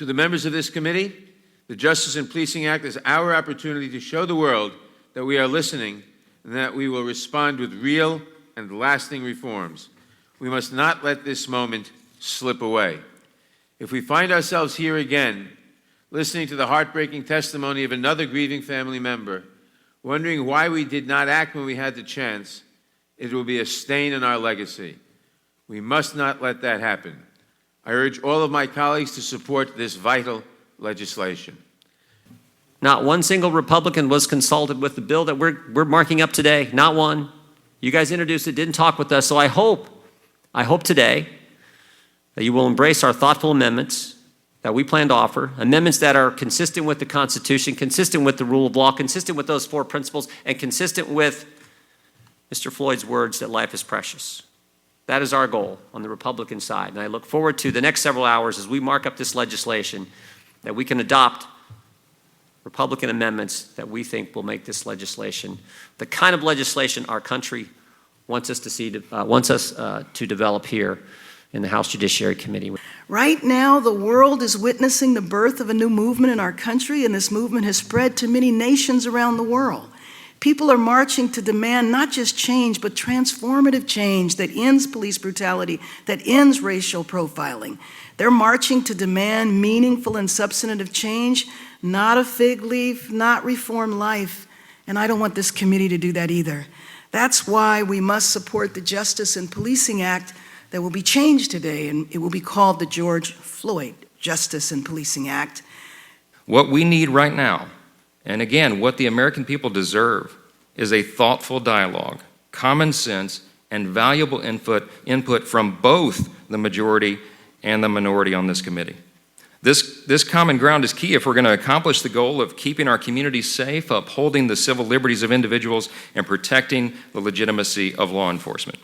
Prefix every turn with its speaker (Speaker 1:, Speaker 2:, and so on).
Speaker 1: To the members of this committee, the Justice and Policing Act is our opportunity to show the world that we are listening and that we will respond with real and lasting reforms. We must not let this moment slip away. If we find ourselves here again, listening to the heartbreaking testimony of another grieving family member, wondering why we did not act when we had the chance, it will be a stain in our legacy. We must not let that happen. I urge all of my colleagues to support this vital legislation.
Speaker 2: Not one single Republican was consulted with the bill that we're marking up today. Not one. You guys introduced it, didn't talk with us. So I hope today that you will embrace our thoughtful amendments that we plan to offer, amendments that are consistent with the Constitution, consistent with the rule of law, consistent with those four principles, and consistent with Mr. Floyd's words that life is precious. That is our goal on the Republican side. And I look forward to the next several hours as we mark up this legislation, that we can adopt Republican amendments that we think will make this legislation the kind of legislation our country wants us to develop here in the House Judiciary Committee.
Speaker 3: Right now, the world is witnessing the birth of a new movement in our country, and this movement has spread to many nations around the world. People are marching to demand not just change, but transformative change that ends police brutality, that ends racial profiling. They're marching to demand meaningful and substantive change, not a fig leaf, not reform life. And I don't want this committee to do that either. That's why we must support the Justice and Policing Act that will be changed today, and it will be called the George Floyd Justice and Policing Act.
Speaker 4: What we need right now, and again, what the American people deserve, is a thoughtful dialogue, common sense, and valuable input from both the majority and the minority on this committee. This common ground is key if we're going to accomplish the goal of keeping our communities safe, upholding the civil liberties of individuals, and protecting the legitimacy of law enforcement.